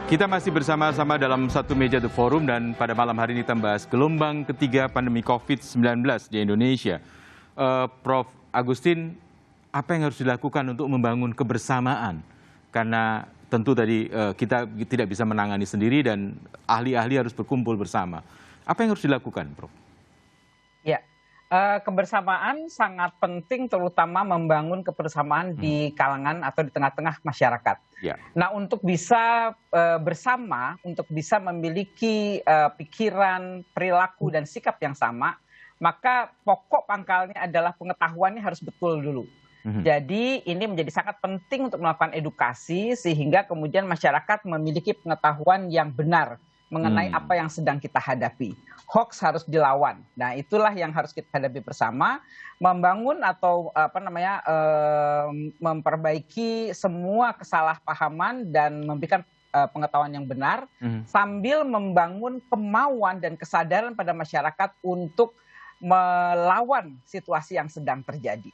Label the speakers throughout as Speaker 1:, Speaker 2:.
Speaker 1: Kita masih bersama-sama dalam satu meja The Forum dan pada malam hari ini kita membahas gelombang ketiga pandemi COVID-19 di Indonesia. Prof. Agustin, apa yang harus dilakukan untuk membangun kebersamaan? Karena tentu tadi kita tidak bisa menangani sendiri dan ahli-ahli harus berkumpul bersama. Apa yang harus dilakukan, Prof?
Speaker 2: Ya, kebersamaan sangat penting, terutama membangun kebersamaan di kalangan atau di tengah-tengah masyarakat.
Speaker 1: Ya.
Speaker 2: Nah, untuk bisa bersama, untuk bisa memiliki pikiran, perilaku, dan sikap yang sama, maka pokok pangkalnya adalah pengetahuannya harus betul dulu. Jadi ini menjadi sangat penting untuk melakukan edukasi sehingga kemudian masyarakat memiliki pengetahuan yang benar mengenai apa yang sedang kita hadapi. Hoax harus dilawan. Nah, itulah yang harus kita hadapi bersama, membangun atau memperbaiki semua kesalahpahaman dan memberikan pengetahuan yang benar sambil membangun kemauan dan kesadaran pada masyarakat untuk melawan situasi yang sedang terjadi.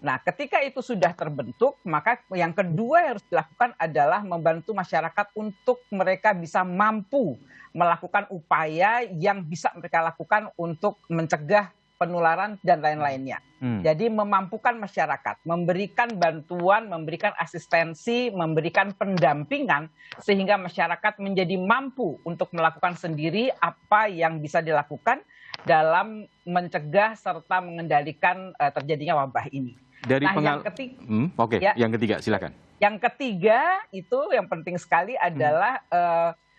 Speaker 2: Nah, ketika itu sudah terbentuk, maka yang kedua yang harus dilakukan adalah membantu masyarakat untuk mereka bisa mampu melakukan upaya yang bisa mereka lakukan untuk mencegah penularan dan lain-lainnya. Jadi memampukan masyarakat, memberikan bantuan, memberikan asistensi, memberikan pendampingan sehingga masyarakat menjadi mampu untuk melakukan sendiri apa yang bisa dilakukan dalam mencegah serta mengendalikan terjadinya wabah ini.
Speaker 1: Dari yang ketiga, silakan. Yang
Speaker 2: ketiga itu yang penting sekali adalah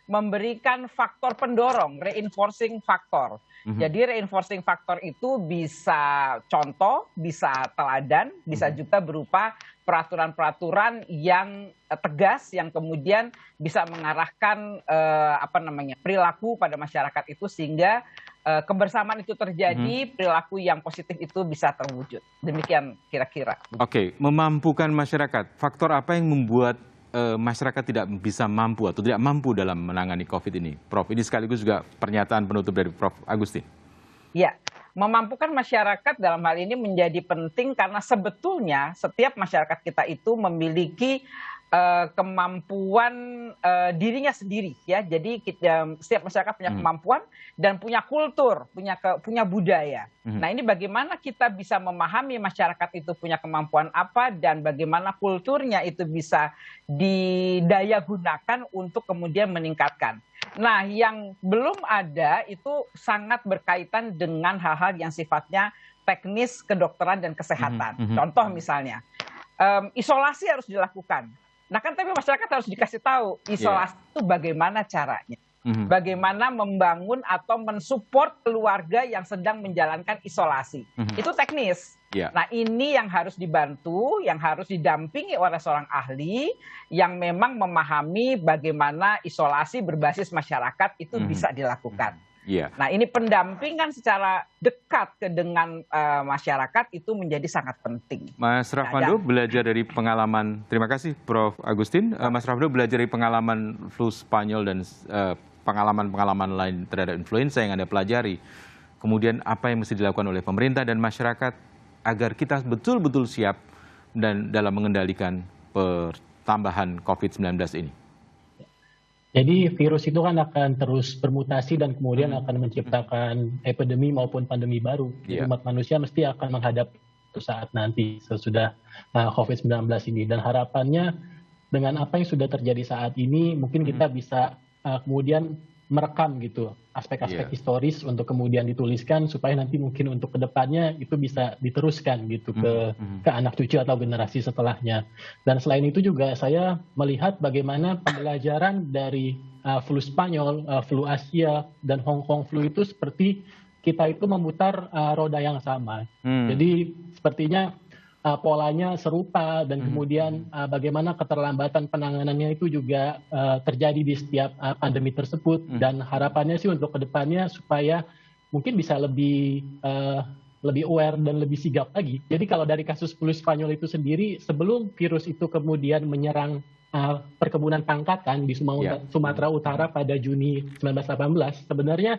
Speaker 2: memberikan faktor pendorong, reinforcing factor. Jadi reinforcing factor itu bisa contoh, bisa teladan, bisa juga berupa peraturan-peraturan yang tegas yang kemudian bisa mengarahkan perilaku pada masyarakat itu sehingga kebersamaan itu terjadi, perilaku yang positif itu bisa terwujud. Demikian kira-kira.
Speaker 1: Oke, memampukan masyarakat. Faktor apa yang membuat masyarakat tidak bisa mampu atau tidak mampu dalam menangani COVID ini? Prof, ini sekaligus juga pernyataan penutup dari Prof. Agustin.
Speaker 2: Ya, memampukan masyarakat dalam hal ini menjadi penting karena sebetulnya setiap masyarakat kita itu memiliki kemampuan dirinya sendiri, ya. Jadi setiap masyarakat punya kemampuan dan punya kultur, punya budaya. Nah, ini bagaimana kita bisa memahami masyarakat itu punya kemampuan apa dan bagaimana kulturnya itu bisa didaya gunakan untuk kemudian meningkatkan. Nah, yang belum ada itu sangat berkaitan dengan hal-hal yang sifatnya teknis kedokteran dan kesehatan. Contoh misalnya, isolasi harus dilakukan. Nah, kan tapi masyarakat harus dikasih tahu isolasi itu bagaimana caranya. Bagaimana membangun atau mensupport keluarga yang sedang menjalankan isolasi. Itu teknis. Nah, ini yang harus dibantu, yang harus didampingi oleh seorang ahli yang memang memahami bagaimana isolasi berbasis masyarakat itu bisa dilakukan. Nah, ini pendampingan secara dekat dengan masyarakat itu menjadi sangat penting.
Speaker 1: Mas Rafando belajar dari pengalaman, terima kasih Prof. Agustin. Mas Rafando belajar dari pengalaman flu Spanyol dan pengalaman-pengalaman lain terhadap influenza yang Anda pelajari. Kemudian apa yang mesti dilakukan oleh pemerintah dan masyarakat agar kita betul-betul siap dan dalam mengendalikan pertambahan COVID-19 ini?
Speaker 3: Jadi virus itu kan akan terus bermutasi dan kemudian akan menciptakan epidemi maupun pandemi baru. Jadi umat manusia mesti akan menghadapi suatu saat nanti sesudah COVID-19 ini. Dan harapannya dengan apa yang sudah terjadi saat ini, mungkin kita bisa kemudian merekam gitu aspek-aspek historis untuk kemudian dituliskan supaya nanti mungkin untuk kedepannya itu bisa diteruskan gitu ke anak cucu atau generasi setelahnya. Dan selain itu juga saya melihat bagaimana pembelajaran dari flu Spanyol, flu Asia dan Hong Kong flu itu seperti kita itu memutar roda yang sama. Jadi sepertinya polanya serupa dan kemudian bagaimana keterlambatan penanganannya itu juga terjadi di setiap pandemi tersebut dan harapannya sih untuk kedepannya supaya mungkin bisa lebih aware dan lebih sigap lagi. Jadi kalau dari kasus flu Spanyol itu sendiri sebelum virus itu kemudian menyerang perkebunan pangkatan di Sumatera Utara pada Juni 1918 sebenarnya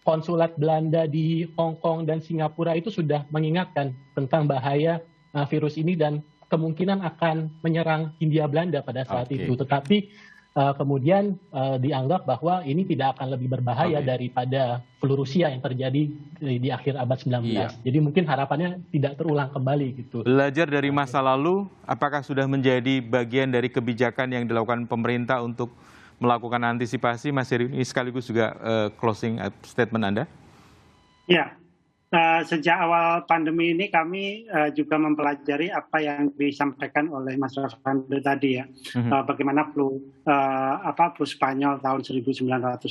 Speaker 3: konsulat Belanda di Hong Kong dan Singapura itu sudah mengingatkan tentang bahaya virus ini dan kemungkinan akan menyerang Hindia Belanda pada saat itu. Tetapi kemudian dianggap bahwa ini tidak akan lebih berbahaya daripada flu Rusia yang terjadi di akhir abad 19.
Speaker 1: Iya.
Speaker 3: Jadi mungkin harapannya tidak terulang kembali gitu.
Speaker 1: Belajar dari masa lalu, apakah sudah menjadi bagian dari kebijakan yang dilakukan pemerintah untuk melakukan antisipasi? Mas Heri, ini sekaligus juga closing statement Anda.
Speaker 4: Ya, sejak awal pandemi ini kami juga mempelajari apa yang disampaikan oleh Mas Rafando tadi ya, bagaimana flu Spanyol tahun 1918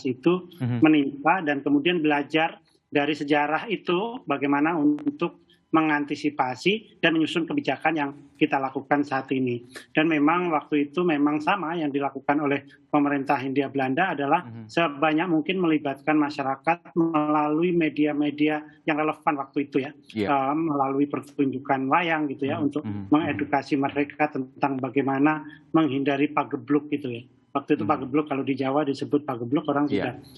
Speaker 4: itu menimpa, dan kemudian belajar dari sejarah itu bagaimana untuk mengantisipasi dan menyusun kebijakan yang kita lakukan saat ini. Dan memang waktu itu memang sama yang dilakukan oleh pemerintah Hindia Belanda adalah sebanyak mungkin melibatkan masyarakat melalui media-media yang relevan waktu itu ya, melalui pertunjukan wayang gitu ya, untuk mengedukasi mereka tentang bagaimana menghindari pagebluk gitu ya. Waktu itu pagebluk, kalau di Jawa disebut pagebluk, orang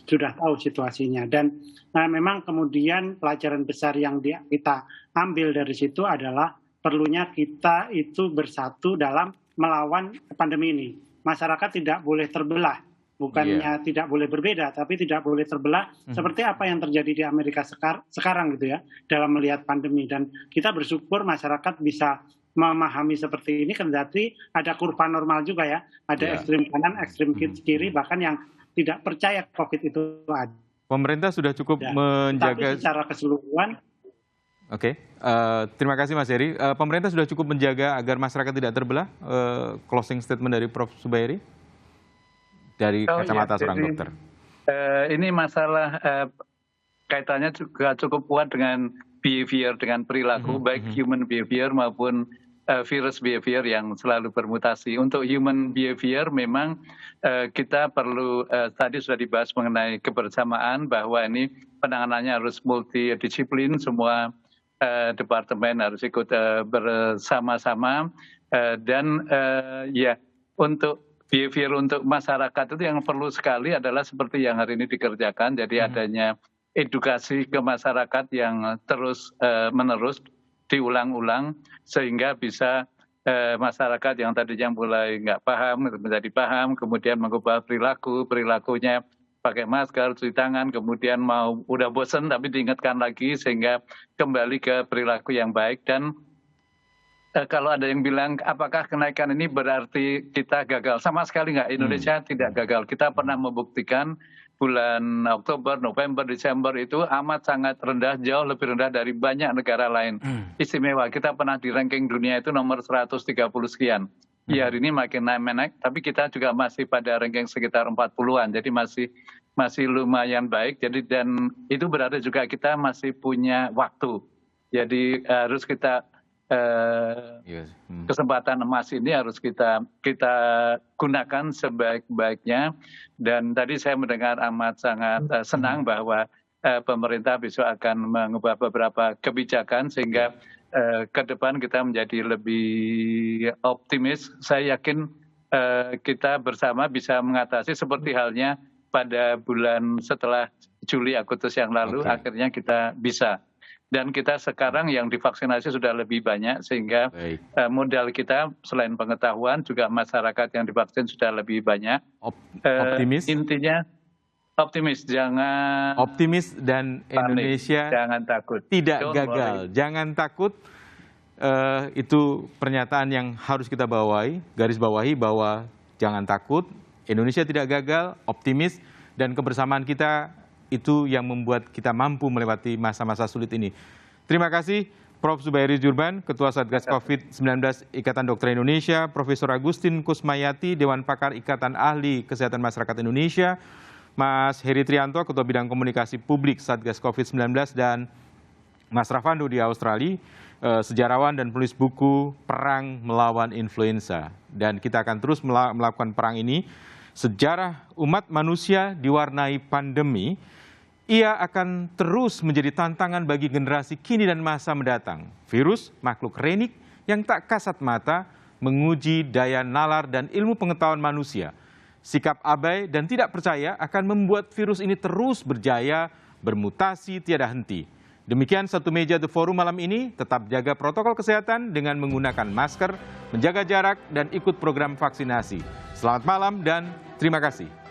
Speaker 4: sudah tahu situasinya. Dan memang kemudian pelajaran besar yang kita ambil dari situ adalah perlunya kita itu bersatu dalam melawan pandemi ini. Masyarakat tidak boleh terbelah, bukannya tidak boleh berbeda, tapi tidak boleh terbelah seperti apa yang terjadi di Amerika sekarang gitu ya, dalam melihat pandemi. Dan kita bersyukur masyarakat bisa memahami seperti ini, kendati ada kurva normal juga ya, ada ekstrem kanan, ekstrem kiri, bahkan yang tidak percaya COVID itu ada.
Speaker 1: Pemerintah sudah cukup menjaga.
Speaker 4: Tapi secara keseluruhan.
Speaker 1: Terima kasih Mas Heri. Pemerintah sudah cukup menjaga agar masyarakat tidak terbelah. Closing statement dari Prof. Zubairi dari kacamata seorang dokter.
Speaker 5: Ini masalah kaitannya juga cukup kuat dengan behavior, dengan perilaku, baik human behavior maupun virus behavior yang selalu bermutasi. Untuk human behavior memang kita perlu, tadi sudah dibahas mengenai kebersamaan, bahwa ini penanganannya harus multidisiplin, semua departemen harus ikut bersama-sama, dan ya untuk behavior untuk masyarakat itu yang perlu sekali adalah seperti yang hari ini dikerjakan, jadi adanya edukasi ke masyarakat yang terus menerus diulang-ulang sehingga bisa masyarakat yang tadinya mulai nggak paham menjadi paham, kemudian mengubah perilakunya pakai masker, cuci tangan, kemudian udah bosen tapi diingatkan lagi sehingga kembali ke perilaku yang baik. Dan kalau ada yang bilang apakah kenaikan ini berarti kita gagal, sama sekali nggak. Indonesia tidak gagal. Kita pernah membuktikan bulan Oktober, November, Desember itu amat sangat rendah, jauh lebih rendah dari banyak negara lain. Istimewa, kita pernah di ranking dunia itu nomor 130 sekian. Ya, hari ini makin naik, tapi kita juga masih pada ranking sekitar 40-an, jadi masih lumayan baik. Jadi dan itu berarti juga kita masih punya waktu. Jadi harus kita kesempatan emas ini harus kita gunakan sebaik-baiknya. Dan tadi saya mendengar amat sangat senang bahwa pemerintah besok akan mengubah beberapa kebijakan sehingga ke depan kita menjadi lebih optimis. Saya yakin kita bersama bisa mengatasi seperti halnya pada bulan setelah Juli Agustus yang lalu, akhirnya kita bisa. Dan kita sekarang yang divaksinasi sudah lebih banyak sehingga modal kita selain pengetahuan juga masyarakat yang divaksin sudah lebih banyak.
Speaker 1: Optimis?
Speaker 5: Intinya optimis, jangan
Speaker 1: optimis, dan Indonesia
Speaker 5: jangan takut.
Speaker 1: Tidak gagal. Jangan takut. Itu pernyataan yang harus kita garis bawahi bahwa jangan takut. Indonesia tidak gagal, optimis, dan kebersamaan kita itu yang membuat kita mampu melewati masa-masa sulit ini. Terima kasih Prof. Zubairi Jurban, Ketua Satgas COVID-19 Ikatan Dokter Indonesia, Profesor Agustin Kusmayati, Dewan Pakar Ikatan Ahli Kesehatan Masyarakat Indonesia, Mas Heri Trianto, Ketua Bidang Komunikasi Publik Satgas COVID-19, dan Mas Rafando di Australia, sejarawan dan penulis buku Perang Melawan Influenza. Dan kita akan terus melakukan perang ini. Sejarah umat manusia diwarnai pandemi, ia akan terus menjadi tantangan bagi generasi kini dan masa mendatang. Virus, makhluk renik yang tak kasat mata, menguji daya nalar dan ilmu pengetahuan manusia. Sikap abai dan tidak percaya akan membuat virus ini terus berjaya, bermutasi tiada henti. Demikian Satu Meja The Forum malam ini. Tetap jaga protokol kesehatan dengan menggunakan masker, menjaga jarak, dan ikut program vaksinasi. Selamat malam dan terima kasih.